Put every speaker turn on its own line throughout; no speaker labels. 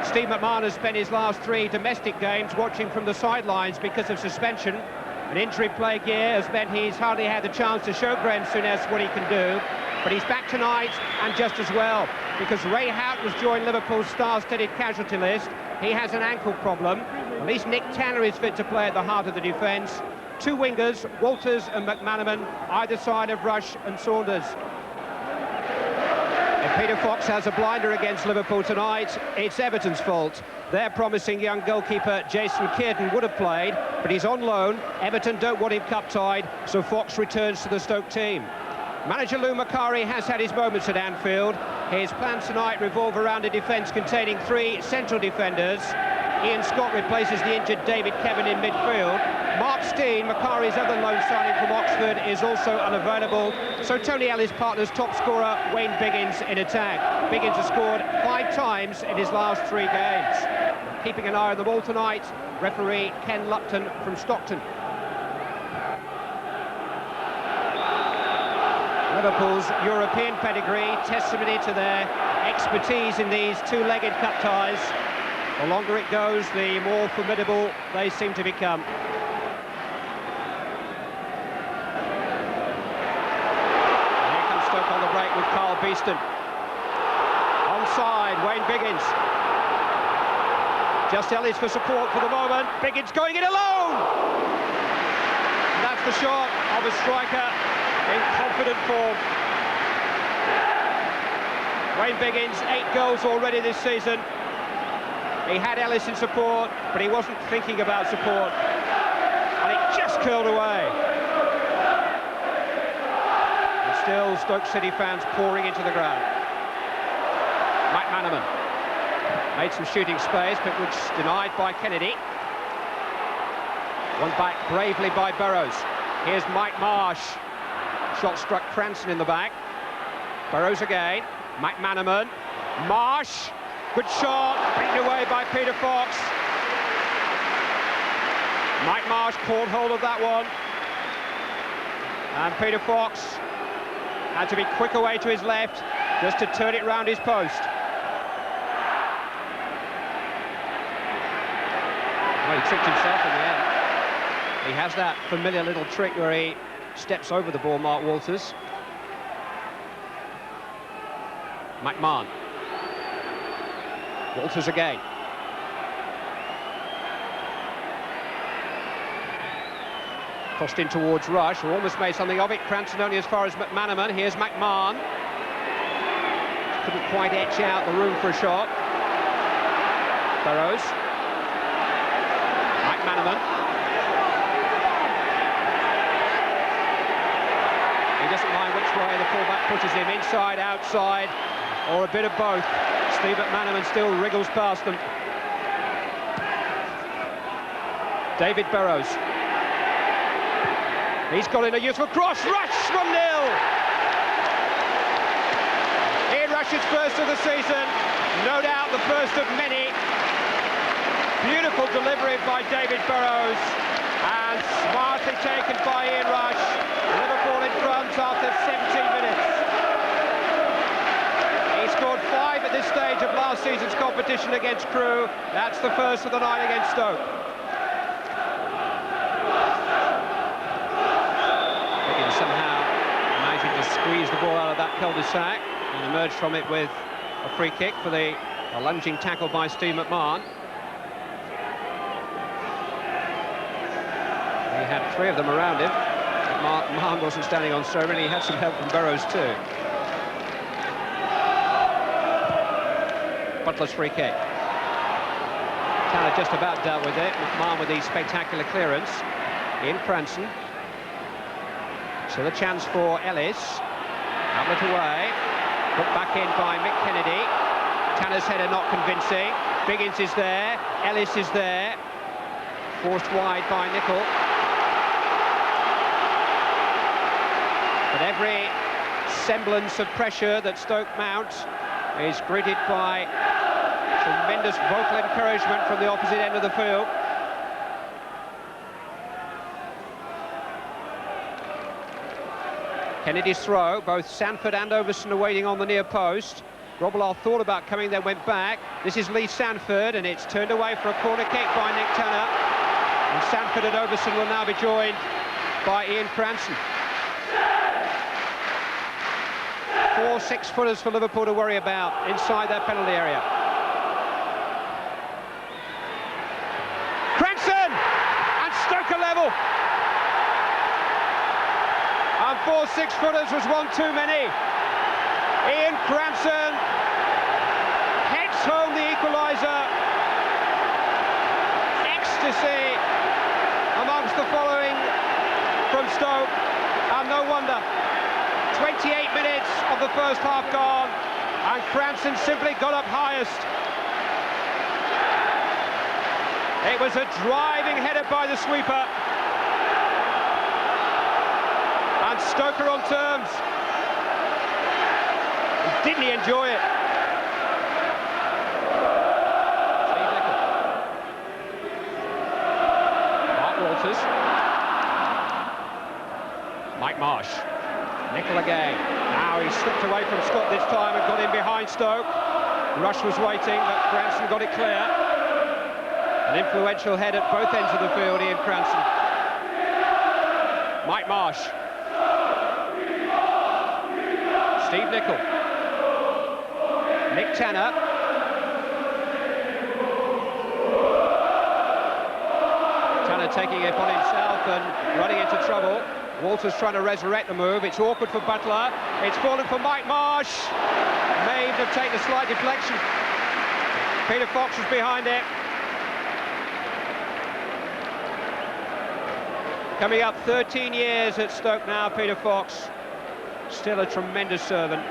Steve McMahon has spent his last 3 domestic games watching from the sidelines because of suspension. An injury-plagued year has meant he's hardly had the chance to show Graham Souness what he can do. But he's back tonight, and just as well, because Ray Houghton has joined Liverpool's star-studded casualty list. He has an ankle problem. At least Nick Tanner is fit to play at the heart of the defence. 2 wingers, Walters and McManaman, either side of Rush and Saunders. If Peter Fox has a blinder against Liverpool tonight, it's Everton's fault. Their promising young goalkeeper Jason Kearton would have played, but he's on loan. Everton don't want him cup-tied, so Fox returns to the Stoke team. Manager Lou Macari has had his moments at Anfield. His plans tonight revolve around a defence containing 3 central defenders. Ian Scott replaces the injured David Kevin in midfield. Mark Stein, Macari's other loan signing from Oxford, is also unavailable. So Tony Ellis partners top scorer Wayne Biggins in attack. Biggins has scored 5 times in his last 3 games. Keeping an eye on the ball tonight, referee Ken Lupton from Stockton. Liverpool's European pedigree, testimony to their expertise in these 2-legged cup ties. The longer it goes, the more formidable they seem to become. Here comes Stoke on the break with Carl Beeston. Onside, Wayne Biggins. Just Ellis for support for the moment. Biggins going it alone! And that's the shot of a striker in confident form. Wayne Biggins, 8 goals already this season. He had Ellis in support, but he wasn't thinking about support. And it just curled away. And still, Stoke City fans pouring into the ground. McManaman made some shooting space, but was denied by Kennedy. One back bravely by Burrows. Here's Mike Marsh. Shot struck Cranston in the back. Burrows again. McManaman. Marsh. Good shot. Beaten away by Peter Fox. Mike Marsh caught hold of that one. And Peter Fox had to be quick away to his left just to turn it round his post. Well, he tricked himself in the end. He has that familiar little trick where he steps over the ball, Mark Walters. McMahon. Walters again. Crossed in towards Rush, who almost made something of it. Cranston only as far as McManaman. Here's McMahon. Couldn't quite etch out the room for a shot. Burrows. McManaman. He doesn't mind which way the fullback pushes him, inside, outside, or a bit of both. Steve McManaman still wriggles past them. David Burrows. He's got in a useful cross. Rush, 1-0. Ian Rush's first of the season. No doubt the first of many. Beautiful delivery by David Burrows. And smartly taken by Ian Rush. Liverpool in front after 17 minutes. He scored 5 at this stage of last season's competition against Crewe. That's the first of the night against Stoke. Biggins somehow managing to squeeze the ball out of that cul-de-sac and emerged from it with a free kick for a lunging tackle by Steve McMahon. He had 3 of them around him. McMahon wasn't standing on ceremony. He had some help from Burrows too. Butler's free kick. Tanner just about dealt with it. McMahon with the spectacular clearance. In Cranston. So the chance for Ellis. Outlet away. Put back in by Mick Kennedy. Tanner's header not convincing. Biggins is there. Ellis is there. Forced wide by Nicol. But every semblance of pressure that Stoke mount is greeted by tremendous vocal encouragement from the opposite end of the field. Kennedy's throw, both Sanford and Overson are waiting on the near post. Grobbelaar thought about coming, then went back. This is Lee Sanford, and it's turned away for a corner kick by Nick Tanner. And Sanford and Overson will now be joined by Ian Cranston. 4 6-footers for Liverpool to worry about inside their penalty area. Cranston! And Stoke are level! And 4 6-footers was one too many. Ian Cranston heads home the equaliser. Ecstasy amongst the following from Stoke, and no wonder. 28 minutes of the first half gone, and Cranston simply got up highest. It was a driving header by the sweeper, and Stoke are on terms. Didn't he enjoy it? Steve Nicol. Mark Walters. Mike Marsh. Nicol again. Now he slipped away from Scott this time and got in behind Stoke. Rush was waiting, but Cranston got it clear. An influential head at both ends of the field, Ian Cranston. Mike Marsh. Steve Nicol. Nick Tanner. Tanner taking it upon himself and running into trouble. Walters trying to resurrect the move. It's awkward for Butler. It's fallen for Mike Marsh. May even have taken a slight deflection. Peter Fox was behind it. Coming up 13 years at Stoke now, Peter Fox. Still a tremendous servant.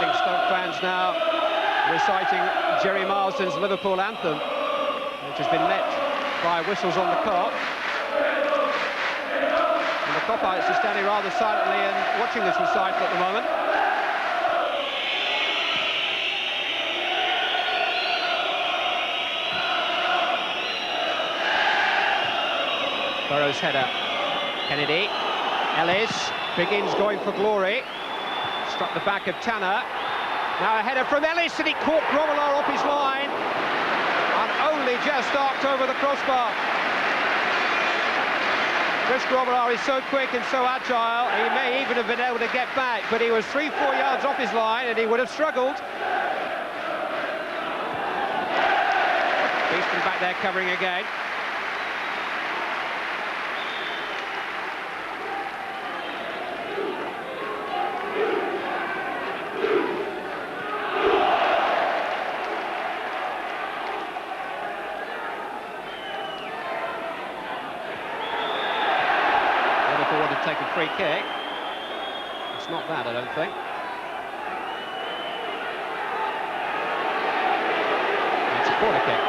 Stoke fans now reciting Jerry Marsden's Liverpool anthem, which has been met by whistles on the cop. And the Copites are standing rather silently and watching this recital at the moment. Burrow's header. Kennedy. Ellis begins going for glory. Struck the back of Tanner. Now a header from Ellis, and he caught Grobbelaar off his line and only just arced over the crossbar. Chris Grobbelaar is so quick and so agile, he may even have been able to get back, but he was 3-4 yards off his line and he would have struggled. Beeston back there covering again. Take a free kick. It's not that, I don't think. It's a corner kick.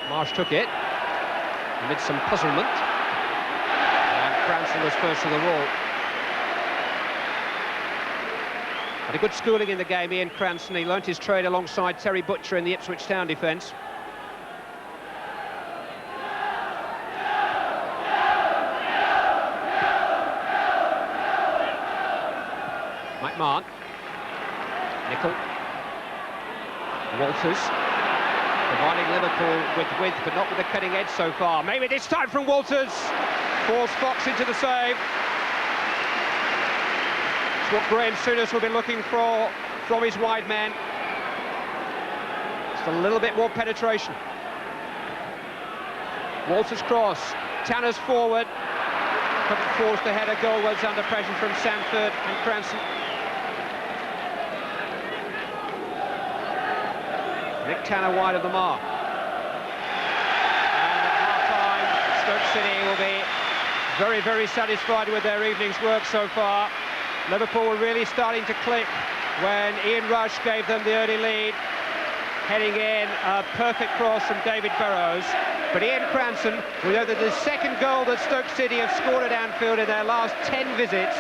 Marsh took it amid some puzzlement, and Cranston was first to the wall. Had a good schooling in the game, Ian Cranston. He learnt his trade alongside Terry Butcher in the Ipswich Town defence. McMahon. Nicol. Walters. Providing Liverpool with width, but not with the cutting edge so far. Maybe this time from Walters. Force Fox into the save. It's what Graham Souness will be looking for from his wide man. Just a little bit more penetration. Walters cross. Tanner's forward. Couldn't force the header. Goal was under pressure from Sanford and Cranston. Nick Tanner wide of the mark. And at half-time, Stoke City will be very, very satisfied with their evening's work so far. Liverpool were really starting to click when Ian Rush gave them the early lead. Heading in, a perfect cross from David Burrows. But Ian Cranston, we know that the second goal that Stoke City have scored at Anfield in their last 10 visits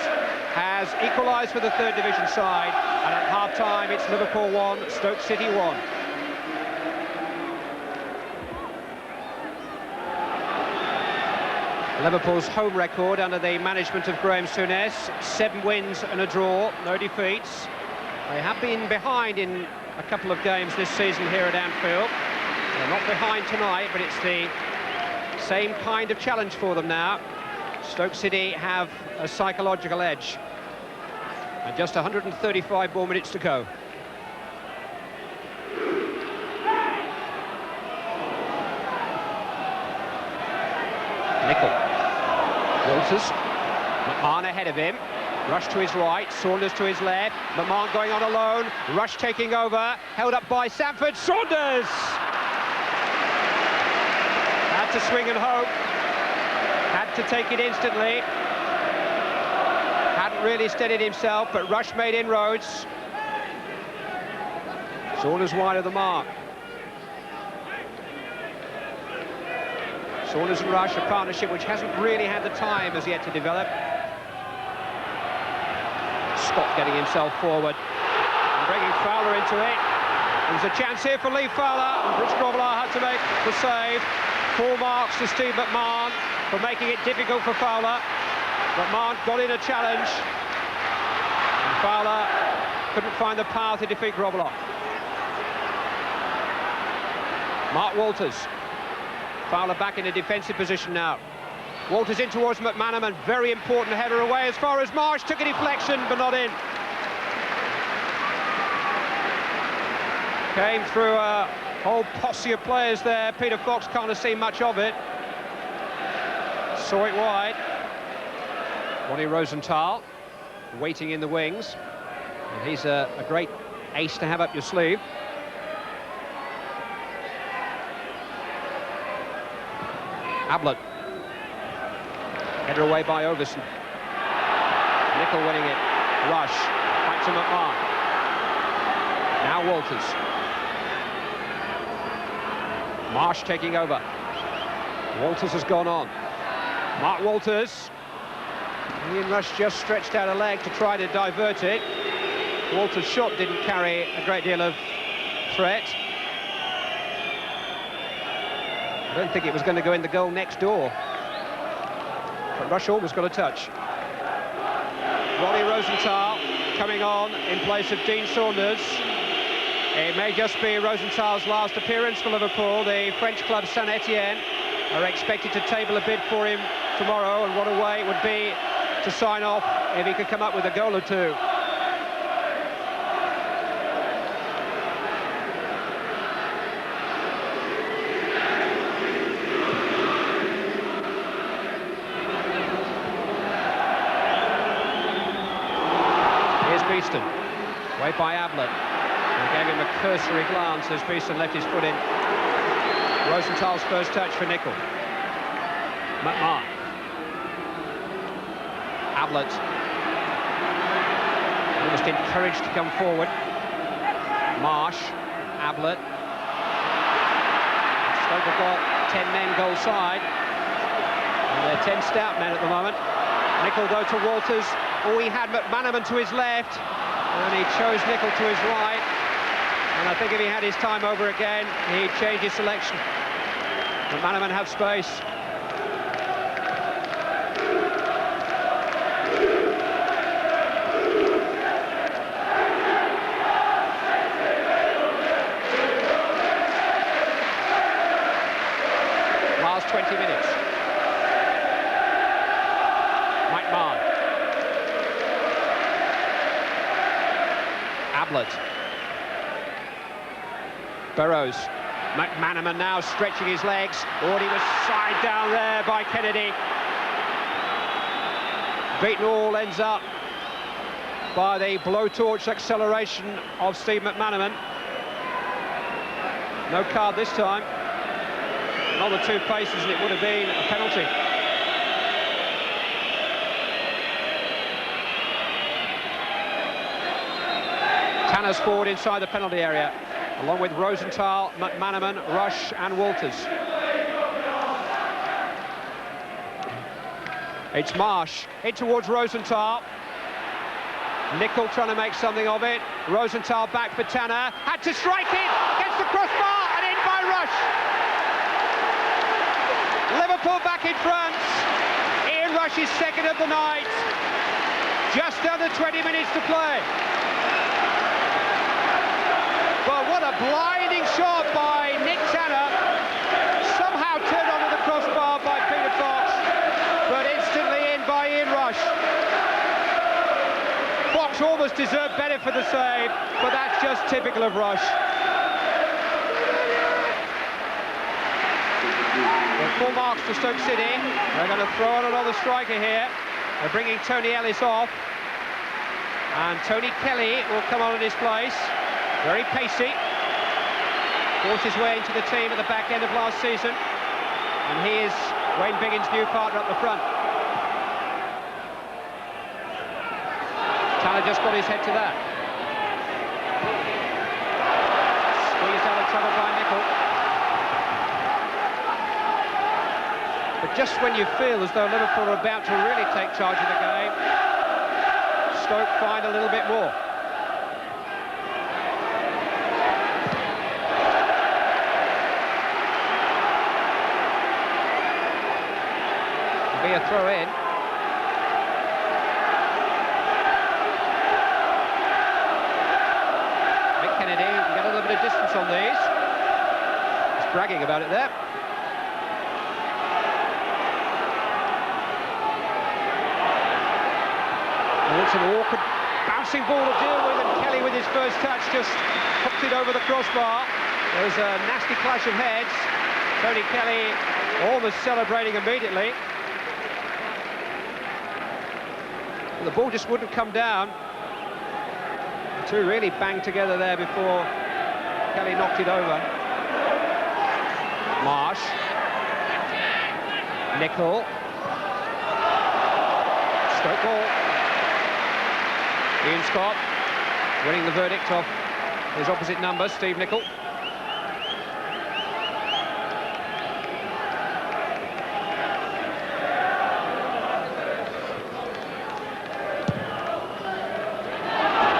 has equalised for the third division side. And at half-time, it's Liverpool 1, Stoke City 1. Liverpool's home record under the management of Graham Souness, 7 wins and a draw, no defeats. They have been behind in a couple of games this season here at Anfield. They're not behind tonight, but it's the same kind of challenge for them now. Stoke City have a psychological edge. And just 135 more minutes to go. Nicol. Walters. McMahon ahead of him. Rush to his right, Saunders to his left. McMahon going on alone. Rush taking over. Held up by Sanford. Saunders! Had to swing and hope. Had to take it instantly. Hadn't really steadied himself, but Rush made inroads. Saunders wide of the mark. Saunders and Rush, a partnership which hasn't really had the time as yet to develop. Scott getting himself forward and bringing Fowler into it. There's a chance here for Lee Fowler, and Brooks Grobbelaar had to make the save. 4 marks to Steve McMahon for making it difficult for Fowler. McMahon got in a challenge, and Fowler couldn't find the power to defeat Grobbelaar. Mark Walters. Fowler back in a defensive position now. Walters in towards McManaman, very important header away as far as Marsh, took a deflection but not in. Came through a whole posse of players there. Peter Fox can't have seen much of it. Saw it wide. Ronnie Rosenthal waiting in the wings. And he's a great ace to have up your sleeve. Ablett. Header away by Overson. Nicol winning it. Rush. Back to McMahon. Now Walters. Marsh taking over. Walters has gone on. Mark Walters. Ian Rush just stretched out a leg to try to divert it. Walters' shot didn't carry a great deal of threat. I don't think it was going to go in the goal next door. But Rush almost got a touch. Ronnie Rosenthal coming on in place of Dean Saunders. It may just be Rosenthal's last appearance for Liverpool. The French club Saint-Etienne are expected to table a bid for him tomorrow, and what a way it would be to sign off if he could come up with a goal or two. Beeston, way by Ablett, and gave him a cursory glance as Beeston left his foot in. Rosenthal's first touch for Nicol. McMahon. Ablett. Almost encouraged to come forward. Marsh. Ablett. Stoke have got 10 men goal side, and they're 10 stout men at the moment. Nicol though to Walters. Oh, he had McManaman to his left, and he chose Nicol to his right. And I think if he had his time over again, he'd change his selection. McManaman had space. Last 20 minutes. McMahon. Ablett. Burrows. McManaman now stretching his legs. Oh, he was side down there by Kennedy. Beaten all ends up by the blowtorch acceleration of Steve McManaman. No card this time. Another 2 paces and it would have been a penalty. Tanner's forward inside the penalty area, along with Rosenthal, McManaman, Rush and Walters. It's Marsh, in towards Rosenthal. Nicol trying to make something of it. Rosenthal back for Tanner, had to strike it, against the crossbar and in by Rush. Liverpool back in front. Ian Rush is second of the night. Just under 20 minutes to play. Well, what a blinding shot by Nick Tanner. Somehow turned onto the crossbar by Peter Fox, but instantly in by Ian Rush. Fox almost deserved better for the save, but that's just typical of Rush. Well, full marks to Stoke City. They're going to throw on another striker here. They're bringing Tony Ellis off. And Tony Kelly will come on in his place. Very pacey. Forced his way into the team at the back end of last season. And he is Wayne Biggins' new partner up the front. Tanner just got his head to that. Squeezed out of trouble by Nicol. But just when you feel as though Liverpool are about to really take charge of the game, Stoke find a little bit more. It'll be a throw in. Mick Kennedy can get a little bit of distance on these. He's bragging about it there. It's an awkward bouncing ball to deal with, and Kelly with his first touch just hooked it over the crossbar. There was a nasty clash of heads. Tony Kelly almost celebrating immediately. And the ball just wouldn't come down. The two really banged together there before Kelly knocked it over. Marsh. Nicol. Stoke ball. Ian Scott winning the verdict off his opposite number, Steve Nicol.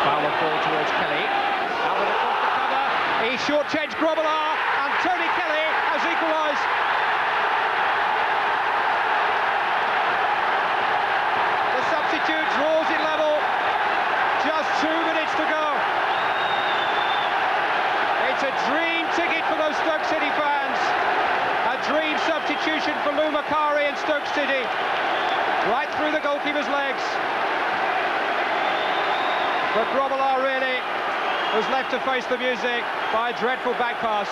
Fowler ball towards Kelly. Albert across the cover. He short-changed Grobbelaar, and Tony Kelly has equalised. The substitute draws it level. Just 2 minutes to go. It's a dream ticket for those Stoke City fans. A dream substitution for Lou Macari and Stoke City. Right through the goalkeeper's legs. But Grobbelaar really was left to face the music by a dreadful back pass.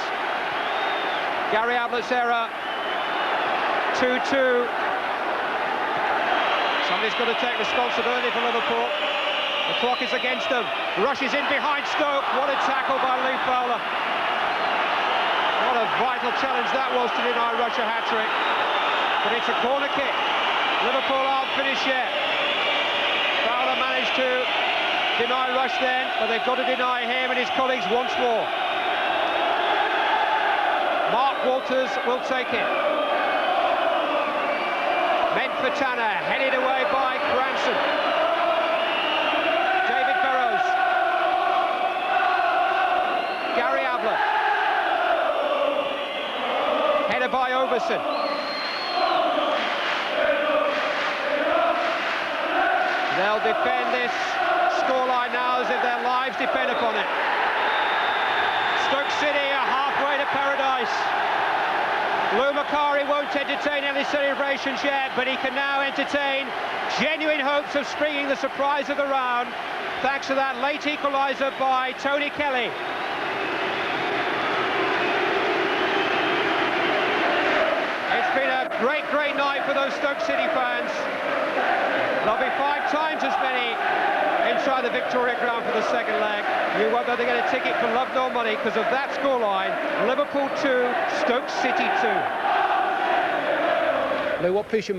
Gary Ablett's error. 2-2. Somebody's got to take responsibility for Liverpool. The clock is against them. Rush is in behind Stoke. What a tackle by Lee Fowler. What a vital challenge that was to deny Rush a hat-trick. But it's a corner kick. Liverpool aren't finished yet. Fowler managed to deny Rush then, but they've got to deny him and his colleagues once more. Mark Walters will take it. Meant for Tanner, headed away by Cranston. Gary Ablett. Header by Overson. They'll defend this scoreline now as if their lives depend upon it. Stoke City are halfway to paradise. Lou Macari won't entertain any celebrations yet, but he can now entertain genuine hopes of springing the surprise of the round, thanks to that late equaliser by Tony Kelly. It's been a great night for those Stoke City fans. There'll be 5 times as many inside the Victoria Ground for the second leg. You won't be able to get a ticket for love nor money because of that scoreline. Liverpool 2, Stoke City 2. Lou, what please you